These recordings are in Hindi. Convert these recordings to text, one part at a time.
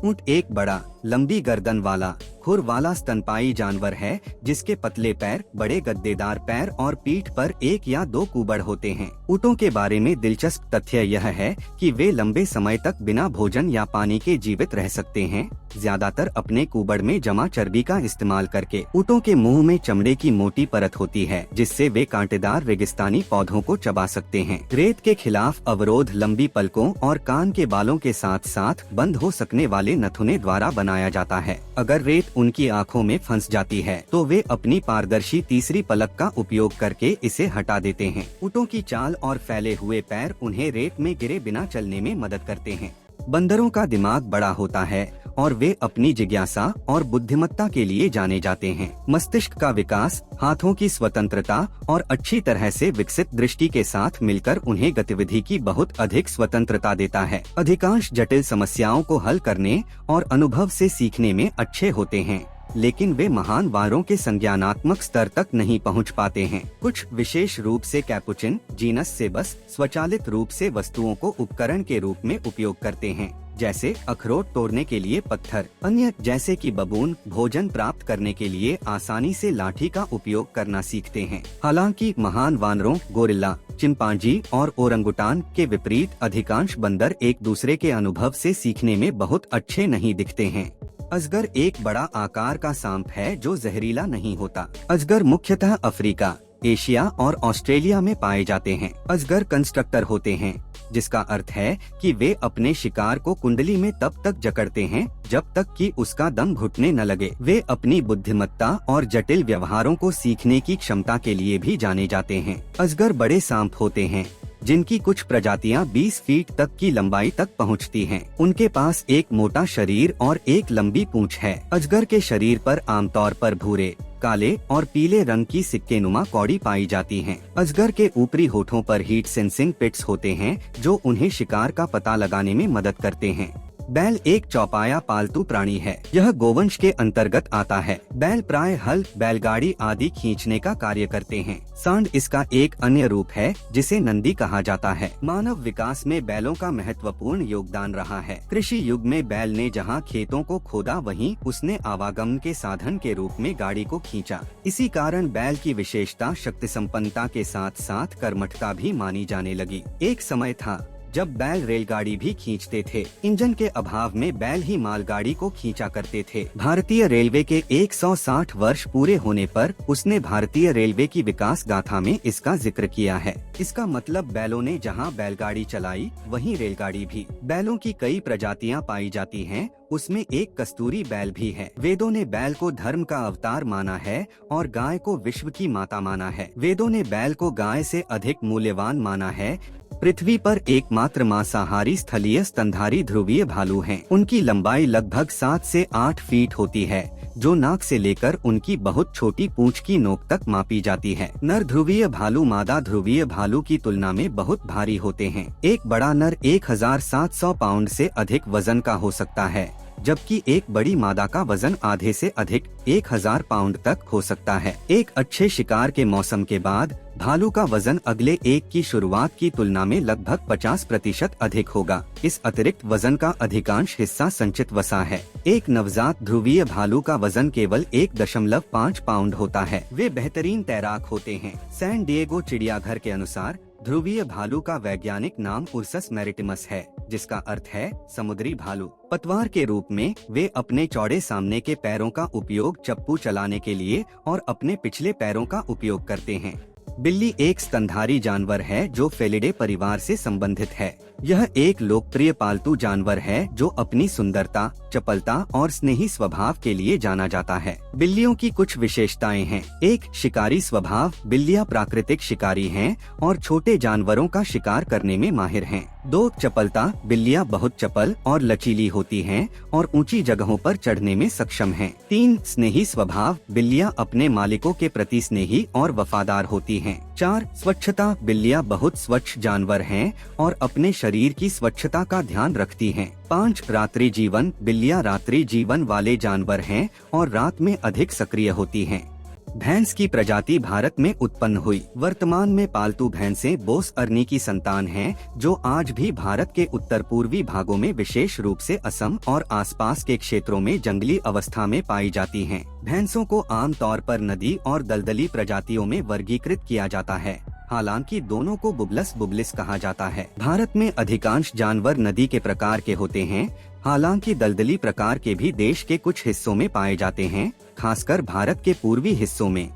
ऊंट एक बड़ा, लंबी गर्दन वाला, खुर वाला स्तनपायी जानवर है जिसके पतले पैर, बड़े गद्देदार पैर और पीठ पर एक या दो कुबड़ होते हैं। ऊँटों के बारे में दिलचस्प तथ्य यह है कि वे लंबे समय तक बिना भोजन या पानी के जीवित रह सकते हैं, ज्यादातर अपने कुबड़ में जमा चर्बी का इस्तेमाल करके। ऊँटों के मुंह में चमड़े की मोटी परत होती है जिससे वे कांटेदार रेगिस्तानी पौधों को चबा सकते हैं। रेत के खिलाफ अवरोध लंबी पलकों और कान के बालों के साथ साथ बंद हो सकने वाले नथुने द्वारा बनाया जाता है। अगर रेत उनकी आंखों में फंस जाती है तो वे अपनी पारदर्शी तीसरी पलक का उपयोग करके इसे हटा देते हैं। ऊँटों की चाल और फैले हुए पैर उन्हें रेत में गिरे बिना चलने में मदद करते हैं। बंदरों का दिमाग बड़ा होता है और वे अपनी जिज्ञासा और बुद्धिमत्ता के लिए जाने जाते हैं। मस्तिष्क का विकास, हाथों की स्वतंत्रता और अच्छी तरह से विकसित दृष्टि के साथ मिलकर उन्हें गतिविधि की बहुत अधिक स्वतंत्रता देता है। अधिकांश जटिल समस्याओं को हल करने और अनुभव से सीखने में अच्छे होते हैं, लेकिन वे महान वारों के संज्ञानात्मक स्तर तक नहीं पहुंच पाते हैं। कुछ विशेष रूप से कैपुचिन जीनस से बस स्वचालित रूप से वस्तुओं को उपकरण के रूप में उपयोग करते हैं, जैसे अखरोट तोड़ने के लिए पत्थर। अन्य जैसे कि बबून भोजन प्राप्त करने के लिए आसानी से लाठी का उपयोग करना सीखते हैं। हालांकि महान वानरों, गोरिल्ला, चिंपांजी और ओरंगुटान के विपरीत अधिकांश बंदर एक दूसरे के अनुभव से सीखने में बहुत अच्छे नहीं दिखते हैं। अजगर एक बड़ा आकार का सांप है जो जहरीला नहीं होता। अजगर मुख्यतः अफ्रीका, एशिया और ऑस्ट्रेलिया में पाए जाते हैं। अजगर कंस्ट्रक्टर होते हैं, जिसका अर्थ है कि वे अपने शिकार को कुंडली में तब तक जकड़ते हैं जब तक कि उसका दम घुटने न लगे। वे अपनी बुद्धिमत्ता और जटिल व्यवहारों को सीखने की क्षमता के लिए भी जाने जाते हैं। अजगर बड़े सांप होते हैं जिनकी कुछ प्रजातियां 20 फीट तक की लंबाई तक पहुंचती हैं। उनके पास एक मोटा शरीर और एक लंबी पूंछ है। अजगर के शरीर पर आमतौर पर भूरे, काले और पीले रंग की सिक्के-नुमा कौड़ी पाई जाती हैं। अजगर के ऊपरी होठों पर हीट सेंसिंग पिट्स होते हैं जो उन्हें शिकार का पता लगाने में मदद करते हैं। बैल एक चौपाया पालतू प्राणी है। यह गोवंश के अंतर्गत आता है। बैल प्राय हल, बैलगाड़ी आदि खींचने का कार्य करते हैं। सांड इसका एक अन्य रूप है जिसे नंदी कहा जाता है। मानव विकास में बैलों का महत्वपूर्ण योगदान रहा है। कृषि युग में बैल ने जहां खेतों को खोदा वहीं उसने आवागमन के साधन के रूप में गाड़ी को खींचा। इसी कारण बैल की विशेषता शक्ति संपन्नता के साथ साथ कर्मठता भी मानी जाने लगी। एक समय था जब बैल रेलगाड़ी भी खींचते थे। इंजन के अभाव में बैल ही मालगाड़ी को खींचा करते थे। भारतीय रेलवे के 160 वर्ष पूरे होने पर उसने भारतीय रेलवे की विकास गाथा में इसका जिक्र किया है। इसका मतलब बैलों ने जहां बैलगाड़ी चलाई वहीं रेलगाड़ी भी। बैलों की कई प्रजातियां पाई जाती हैं, उसमें एक कस्तूरी बैल भी है। वेदों ने बैल को धर्म का अवतार माना है और गाय को विश्व की माता माना है। वेदों ने बैल को गाय से अधिक मूल्यवान माना है। पृथ्वी पर एकमात्र मांसाहारी स्थलीय स्तनधारी ध्रुवीय भालू हैं। उनकी लंबाई लगभग 7 से 8 फीट होती है, जो नाक से लेकर उनकी बहुत छोटी पूंछ की नोक तक मापी जाती है। नर ध्रुवीय भालू मादा ध्रुवीय भालू की तुलना में बहुत भारी होते हैं। एक बड़ा नर 1700 पाउंड से अधिक वजन का हो सकता है, जबकि एक बड़ी मादा का वजन आधे से अधिक 1000 पाउंड तक हो सकता है। एक अच्छे शिकार के मौसम के बाद भालू का वजन अगले एक की शुरुआत की तुलना में लगभग 50% अधिक होगा। इस अतिरिक्त वजन का अधिकांश हिस्सा संचित वसा है। एक नवजात ध्रुवीय भालू का वजन केवल 1.5 पाउंड होता है। वे बेहतरीन तैराक होते हैं। सैन डिएगो चिड़ियाघर के अनुसार ध्रुवीय भालू का वैज्ञानिक नाम उर्सस मैरिटिमस है, जिसका अर्थ है समुद्री भालू। पतवार के रूप में वे अपने चौड़े सामने के पैरों का उपयोग चप्पू चलाने के लिए और अपने पिछले पैरों का उपयोग करते हैं। बिल्ली एक स्तनधारी जानवर है जो फेलिडे परिवार से संबंधित है। यह एक लोकप्रिय पालतू जानवर है जो अपनी सुंदरता, चपलता और स्नेही स्वभाव के लिए जाना जाता है। बिल्लियों की कुछ विशेषताएं हैं। एक, शिकारी स्वभाव। बिल्लियां प्राकृतिक शिकारी हैं और छोटे जानवरों का शिकार करने में माहिर हैं। 2, चपलता। बिल्लियां बहुत चपल और लचीली होती हैं और ऊंची जगहों पर चढ़ने में सक्षम हैं। 3, स्नेही स्वभाव। बिल्लियां अपने मालिकों के प्रति स्नेही और वफादार होती हैं। 4, स्वच्छता। बिल्लियां बहुत स्वच्छ जानवर हैं और अपने शरीर की स्वच्छता का ध्यान रखती हैं। 5, रात्रि जीवन। बिल्लियां रात्रि जीवन वाले जानवर हैं और रात में अधिक सक्रिय होती हैं। भैंस की प्रजाति भारत में उत्पन्न हुई। वर्तमान में पालतू भैंसें बोस अरनी की संतान हैं, जो आज भी भारत के उत्तर पूर्वी भागों में विशेष रूप से असम और आसपास के क्षेत्रों में जंगली अवस्था में पाई जाती हैं। भैंसों को आमतौर पर नदी और दलदली प्रजातियों में वर्गीकृत किया जाता है, हालांकि दोनों को बुबलिस कहा जाता है। भारत में अधिकांश जानवर नदी के प्रकार के होते हैं, हालांकि दलदली प्रकार के भी देश के कुछ हिस्सों में पाए जाते हैं, खासकर भारत के पूर्वी हिस्सों में।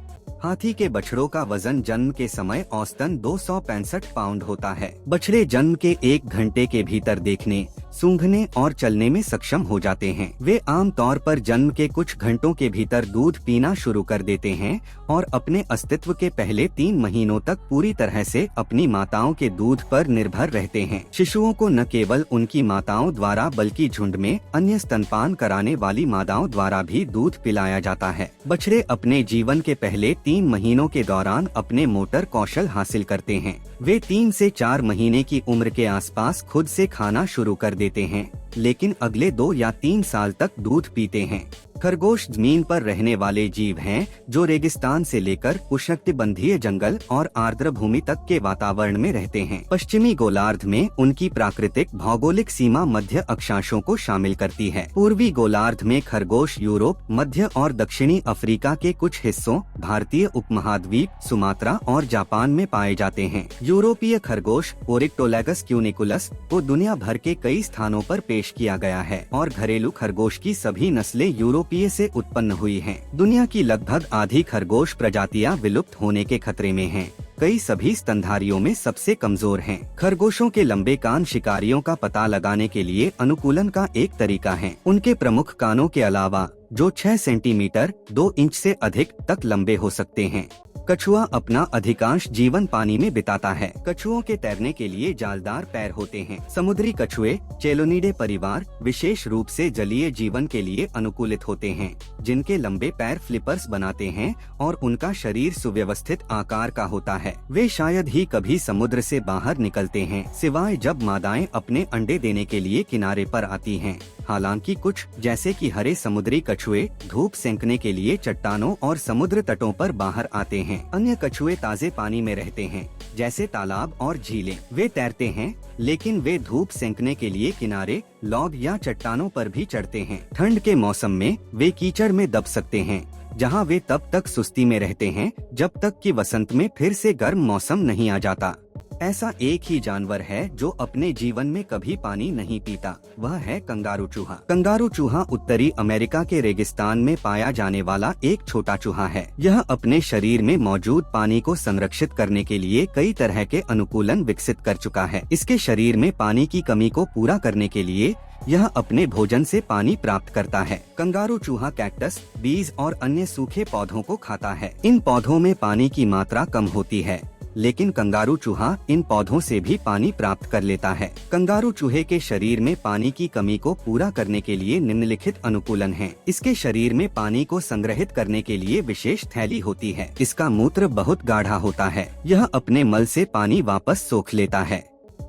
हाथी के बछड़ों का वजन जन्म के समय औसतन 265 पाउंड होता है। बछड़े जन्म के 1 घंटे के भीतर देखने, सूंघने और चलने में सक्षम हो जाते हैं। वे आमतौर पर जन्म के कुछ घंटों के भीतर दूध पीना शुरू कर देते हैं और अपने अस्तित्व के पहले 3 महीनों तक पूरी तरह से अपनी माताओं के दूध पर निर्भर रहते हैं। शिशुओं को न केवल उनकी माताओं द्वारा बल्कि झुंड में अन्य स्तनपान कराने वाली माताओं द्वारा भी दूध पिलाया जाता है। बछड़े अपने जीवन के पहले 3 महीनों के दौरान अपने मोटर कौशल हासिल करते हैं। वे 3 से 4 महीने की उम्र के आसपास खुद से खाना शुरू कर देते हैं, लेकिन अगले 2 या 3 साल तक दूध पीते हैं। खरगोश जमीन पर रहने वाले जीव हैं, जो रेगिस्तान से लेकर उष्णकटिबंधीय जंगल और आर्द्र भूमि तक के वातावरण में रहते हैं। पश्चिमी गोलार्ध में उनकी प्राकृतिक भौगोलिक सीमा मध्य अक्षांशों को शामिल करती है। पूर्वी गोलार्ध में खरगोश यूरोप, मध्य और दक्षिणी अफ्रीका के कुछ हिस्सों, भारतीय उपमहाद्वीप, सुमात्रा और जापान में पाए जाते हैं। यूरोपीय खरगोश ओरिक्टोलैगस क्यूनिकुलस को दुनिया भर के कई स्थानों पर पेश किया गया है और घरेलू खरगोश की सभी नस्लें यूरोपीय से उत्पन्न हुई हैं। दुनिया की लगभग आधी खरगोश प्रजातियां विलुप्त होने के खतरे में हैं। कई सभी स्तनधारियों में सबसे कमजोर हैं। खरगोशों के लंबे कान शिकारियों का पता लगाने के लिए अनुकूलन का एक तरीका है। उनके प्रमुख कानों के अलावा, जो 6 सेंटीमीटर 2 इंच से अधिक तक लंबे हो सकते हैं। कछुआ अपना अधिकांश जीवन पानी में बिताता है। कछुओं के तैरने के लिए जालदार पैर होते हैं। समुद्री कछुए चेलोनीडे परिवार विशेष रूप से जलीय जीवन के लिए अनुकूलित होते हैं, जिनके लंबे पैर फ्लिपर्स बनाते हैं और उनका शरीर सुव्यवस्थित आकार का होता है। वे शायद ही कभी समुद्र से बाहर निकलते हैं, सिवाय जब मादाएं अपने अंडे देने के लिए किनारे पर आती हैं। हालांकि कुछ, जैसे कि हरे समुद्री कछुए, धूप सेंकने के लिए चट्टानों और समुद्र तटों पर बाहर आते हैं। अन्य कछुए ताजे पानी में रहते हैं, जैसे तालाब और झीलें। वे तैरते हैं, लेकिन वे धूप सेंकने के लिए किनारे, लॉग या चट्टानों पर भी चढ़ते हैं। ठंड के मौसम में वे कीचड़ में दब सकते हैं, जहां वे तब तक सुस्ती में रहते हैं जब तक कि वसंत में फिर से गर्म मौसम नहीं आ जाता। ऐसा एक ही जानवर है जो अपने जीवन में कभी पानी नहीं पीता, वह है कंगारू चूहा। कंगारू चूहा उत्तरी अमेरिका के रेगिस्तान में पाया जाने वाला एक छोटा चूहा है। यह अपने शरीर में मौजूद पानी को संरक्षित करने के लिए कई तरह के अनुकूलन विकसित कर चुका है। इसके शरीर में पानी की कमी को पूरा करने के लिए यह अपने भोजन से पानी प्राप्त करता है। कंगारू चूहा कैक्टस, बीज और अन्य सूखे पौधों को खाता है। इन पौधों में पानी की मात्रा कम होती है, लेकिन कंगारू चूहा इन पौधों से भी पानी प्राप्त कर लेता है। कंगारू चूहे के शरीर में पानी की कमी को पूरा करने के लिए निम्नलिखित अनुकूलन हैं। इसके शरीर में पानी को संग्रहित करने के लिए विशेष थैली होती है। इसका मूत्र बहुत गाढ़ा होता है। यह अपने मल से पानी वापस सोख लेता है।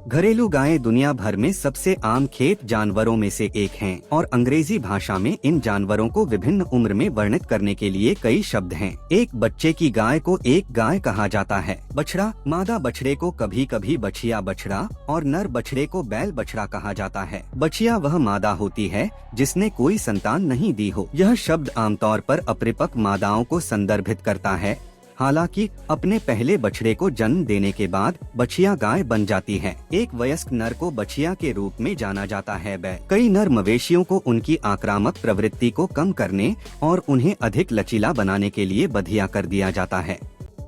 घरेलू गायें दुनिया भर में सबसे आम खेत जानवरों में से एक हैं और अंग्रेजी भाषा में इन जानवरों को विभिन्न उम्र में वर्णित करने के लिए कई शब्द हैं। एक बच्चे की गाय को एक गाय कहा जाता है। बछड़ा, मादा बछड़े को कभी कभी बछिया बछड़ा और नर बछड़े को बैल बछड़ा कहा जाता है। बछिया वह मादा होती है जिसने कोई संतान नहीं दी हो। यह शब्द आमतौर पर अपरिपक्व मादाओं को संदर्भित करता है। हालांकि अपने पहले बछड़े को जन्म देने के बाद बछिया गाय बन जाती है। एक वयस्क नर को बछिया के रूप में जाना जाता है। कई नर मवेशियों को उनकी आक्रामक प्रवृत्ति को कम करने और उन्हें अधिक लचीला बनाने के लिए बधिया कर दिया जाता है।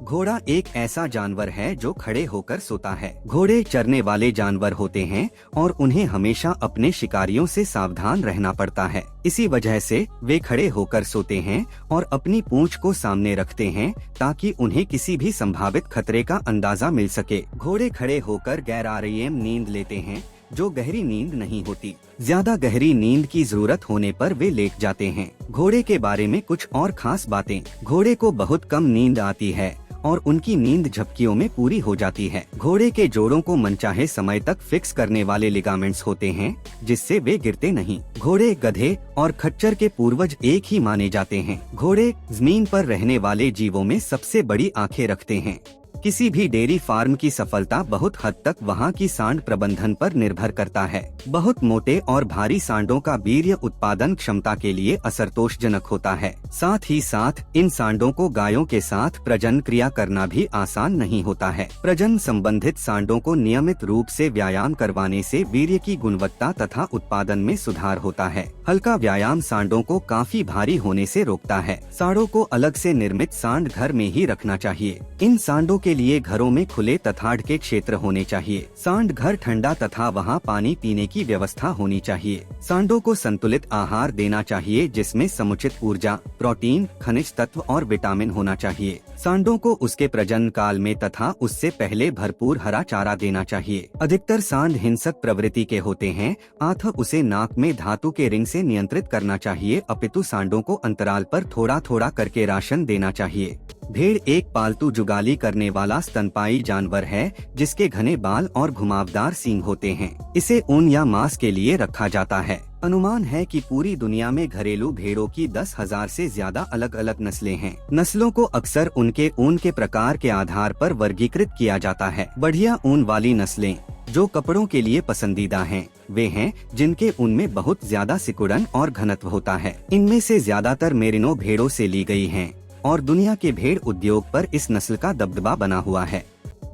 घोड़ा एक ऐसा जानवर है जो खड़े होकर सोता है। घोड़े चरने वाले जानवर होते हैं और उन्हें हमेशा अपने शिकारियों से सावधान रहना पड़ता है। इसी वजह से वे खड़े होकर सोते हैं और अपनी पूंछ को सामने रखते हैं ताकि उन्हें किसी भी संभावित खतरे का अंदाजा मिल सके। घोड़े खड़े होकर गैर REM नींद लेते हैं, जो गहरी नींद नहीं होती। ज्यादा गहरी नींद की जरूरत होने पर वे लेट जाते हैं। घोड़े के बारे में कुछ और खास बातें। घोड़े को बहुत कम नींद आती है और उनकी नींद झपकियों में पूरी हो जाती है। घोड़े के जोड़ों को मनचाहे समय तक फिक्स करने वाले लिगामेंट्स होते हैं, जिससे वे गिरते नहीं। घोड़े, गधे और खच्चर के पूर्वज एक ही माने जाते हैं। घोड़े जमीन पर रहने वाले जीवों में सबसे बड़ी आंखें रखते हैं। किसी भी डेयरी फार्म की सफलता बहुत हद तक वहाँ की सांड प्रबंधन पर निर्भर करता है। बहुत मोटे और भारी सांडों का वीर्य उत्पादन क्षमता के लिए असंतोषजनक होता है। साथ ही साथ इन सांडों को गायों के साथ प्रजनन क्रिया करना भी आसान नहीं होता है। प्रजनन संबंधित सांडों को नियमित रूप से व्यायाम करवाने से वीर्य की गुणवत्ता तथा उत्पादन में सुधार होता है। हल्का व्यायाम सांडों को काफी भारी होने से रोकता है। सांडों को अलग से निर्मित सांड घर में ही रखना चाहिए। इन सांडों के लिए घरों में खुले तथा ढके क्षेत्र होने चाहिए। सांड घर ठंडा तथा वहां पानी पीने की व्यवस्था होनी चाहिए। सांडों को संतुलित आहार देना चाहिए, जिसमें समुचित ऊर्जा, प्रोटीन, खनिज तत्व और विटामिन होना चाहिए। सांडों को उसके प्रजनन काल में तथा उससे पहले भरपूर हरा चारा देना चाहिए। अधिकतर सांड हिंसक प्रवृत्ति के होते हैं, अतः उसे नाक में धातु के रिंग से नियंत्रित करना चाहिए, अपितु सांडों को अंतराल पर थोड़ा थोड़ा करके राशन देना चाहिए। भेड़ एक पालतू जुगाली करने वाला स्तनपायी जानवर है, जिसके घने बाल और घुमावदार सींग होते हैं। इसे ऊन या मांस के लिए रखा जाता है। अनुमान है कि पूरी दुनिया में घरेलू भेड़ों की 10,000 से ज्यादा अलग अलग नस्लें हैं। नस्लों को अक्सर उनके ऊन के प्रकार के आधार पर वर्गीकृत किया जाता है। बढ़िया ऊन वाली नस्लें जो कपड़ों के लिए पसंदीदा हैं, वे हैं जिनके ऊन में बहुत ज्यादा सिकुड़न और घनत्व होता है। इनमें से ज्यादातर मेरिनो भेड़ों से ली गई हैं और दुनिया के भेड़ उद्योग पर इस नस्ल का दबदबा बना हुआ है।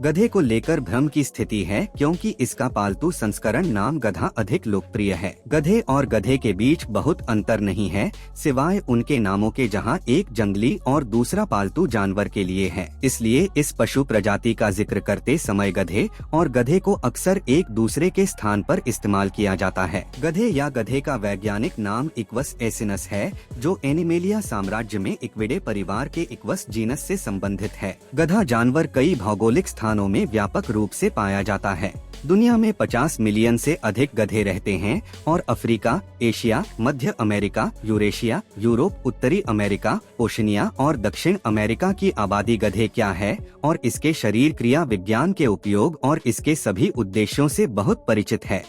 गधे को लेकर भ्रम की स्थिति है, क्योंकि इसका पालतू संस्करण नाम गधा अधिक लोकप्रिय है। गधे और गधे के बीच बहुत अंतर नहीं है, सिवाय उनके नामों के, जहां एक जंगली और दूसरा पालतू जानवर के लिए है। इसलिए इस पशु प्रजाति का जिक्र करते समय गधे और गधे को अक्सर एक दूसरे के स्थान पर इस्तेमाल किया जाता है। गधे या गधे का वैज्ञानिक नाम इक्वस एसिनस है, जो एनिमेलिया साम्राज्य में इक्विडे परिवार के इक्वस जीनस से संबंधित है। गधा जानवर कई भौगोलिक स्थानों में व्यापक रूप से पाया जाता है। दुनिया में 50 मिलियन से अधिक गधे रहते हैं और अफ्रीका, एशिया, मध्य अमेरिका, यूरेशिया, यूरोप, उत्तरी अमेरिका, ओशनिया और दक्षिण अमेरिका की आबादी गधे क्या है और इसके शरीर क्रिया विज्ञान के उपयोग और इसके सभी उद्देश्यों से बहुत परिचित है।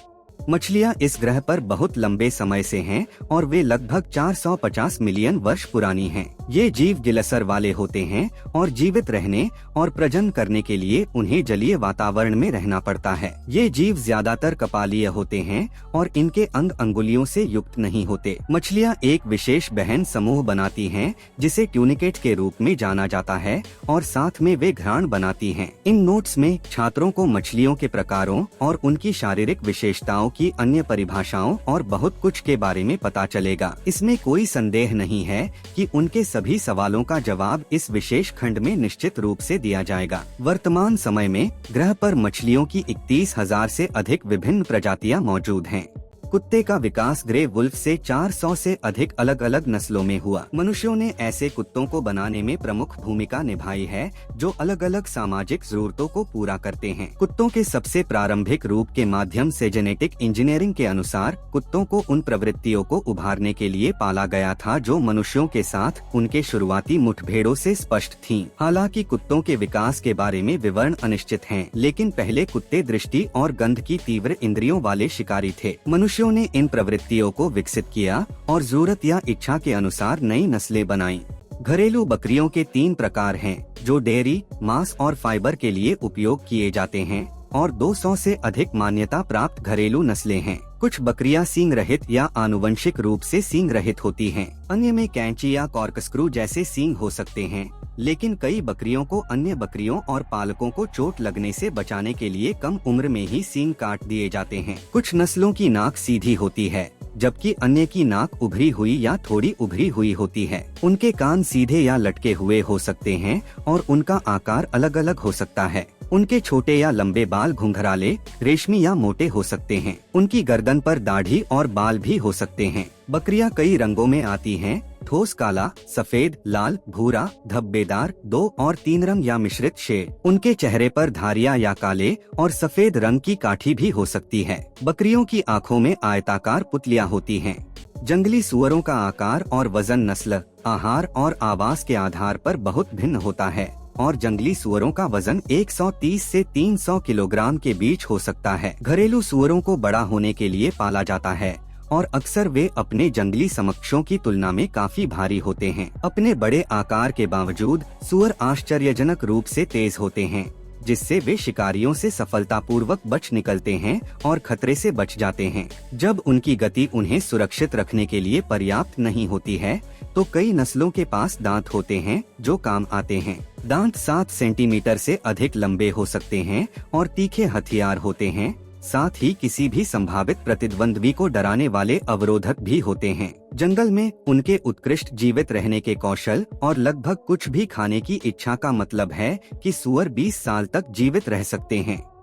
मछलियाँ इस ग्रह पर बहुत लंबे समय से हैं और वे लगभग 450 मिलियन वर्ष पुरानी हैं। ये जीव गिलसर वाले होते हैं और जीवित रहने और प्रजनन करने के लिए उन्हें जलीय वातावरण में रहना पड़ता है। ये जीव ज्यादातर कपालीय होते हैं और इनके अंग अंगुलियों से युक्त नहीं होते। मछलियाँ एक विशेष बहन समूह बनाती हैं, जिसे ट्यूनिकेट के रूप में जाना जाता है, और साथ में वे घ्राण बनाती हैं। इन नोट्स में छात्रों को मछलियों के प्रकारों और उनकी शारीरिक विशेषताओं की अन्य परिभाषाओं और बहुत कुछ के बारे में पता चलेगा। इसमें कोई संदेह नहीं है कि उनके सभी सवालों का जवाब इस विशेष खंड में निश्चित रूप से दिया जाएगा। वर्तमान समय में ग्रह पर मछलियों की 31,000 से अधिक विभिन्न प्रजातियां मौजूद हैं। कुत्ते का विकास ग्रे वुल्फ से 400 से अधिक अलग अलग नस्लों में हुआ। मनुष्यों ने ऐसे कुत्तों को बनाने में प्रमुख भूमिका निभाई है, जो अलग अलग सामाजिक जरूरतों को पूरा करते हैं। कुत्तों के सबसे प्रारंभिक रूप के माध्यम से जेनेटिक इंजीनियरिंग के अनुसार कुत्तों को उन प्रवृत्तियों को उभारने के लिए पाला गया था जो मनुष्यों के साथ उनके शुरुआती मुठभेड़ों से स्पष्ट थीं। हालांकि कुत्तों के विकास के बारे में विवरण अनिश्चित हैं, लेकिन पहले कुत्ते दृष्टि और गंध की तीव्र इंद्रियों वाले शिकारी थे। मनुष्यों ने इन प्रवृत्तियों को विकसित किया और जरूरत या इच्छा के अनुसार नई नस्लें बनाई। घरेलू बकरियों के 3 प्रकार हैं, जो डेयरी, मांस और फाइबर के लिए उपयोग किए जाते हैं, और 200 से अधिक मान्यता प्राप्त घरेलू नस्लें हैं। कुछ बकरियां सींग रहित या आनुवंशिक रूप से सींग रहित होती हैं। अन्य में कैंची या कॉर्कस्क्रू जैसे सींग हो सकते हैं, लेकिन कई बकरियों को अन्य बकरियों और पालकों को चोट लगने से बचाने के लिए कम उम्र में ही सींग काट दिए जाते हैं। कुछ नस्लों की नाक सीधी होती है, जबकि अन्य की नाक उभरी हुई या थोड़ी उभरी हुई होती है। उनके कान सीधे या लटके हुए हो सकते हैं और उनका आकार अलग अलग हो सकता है। उनके छोटे या लंबे बाल घुंघराले, रेशमी या मोटे हो सकते हैं। उनकी गर्दन पर दाढ़ी और बाल भी हो सकते हैं। बकरियां कई रंगों में आती हैं, ठोस काला, सफेद, लाल, भूरा, धब्बेदार, 2 और 3 रंग या मिश्रित शेड। उनके चेहरे पर धारियां या काले और सफेद रंग की काठी भी हो सकती है। बकरियों की आँखों में आयताकार पुतलियां होती हैं। जंगली सुअरों का आकार और वजन नस्ल, आहार और आवास के आधार पर बहुत भिन्न होता है। और जंगली सुअरों का वजन 130 से 300 किलोग्राम के बीच हो सकता है। घरेलू सुअरों को बड़ा होने के लिए पाला जाता है और अक्सर वे अपने जंगली समकक्षों की तुलना में काफी भारी होते हैं। अपने बड़े आकार के बावजूद सुअर आश्चर्यजनक रूप से तेज होते हैं, जिससे वे शिकारियों से सफलतापूर्वक बच निकलते हैं और खतरे से बच जाते हैं। जब उनकी गति उन्हें सुरक्षित रखने के लिए पर्याप्त नहीं होती है, तो कई नस्लों के पास दांत होते हैं जो काम आते हैं। दांत 7 सेंटीमीटर से अधिक लंबे हो सकते हैं और तीखे हथियार होते हैं। साथ ही किसी भी संभावित प्रतिद्वंद्वी को डराने वाले अवरोधक भी होते हैं। जंगल में उनके उत्कृष्ट जीवित रहने के कौशल और लगभग कुछ भी खाने की इच्छा का मतलब है कि सुअर 20 साल तक जीवित रह सकते हैं।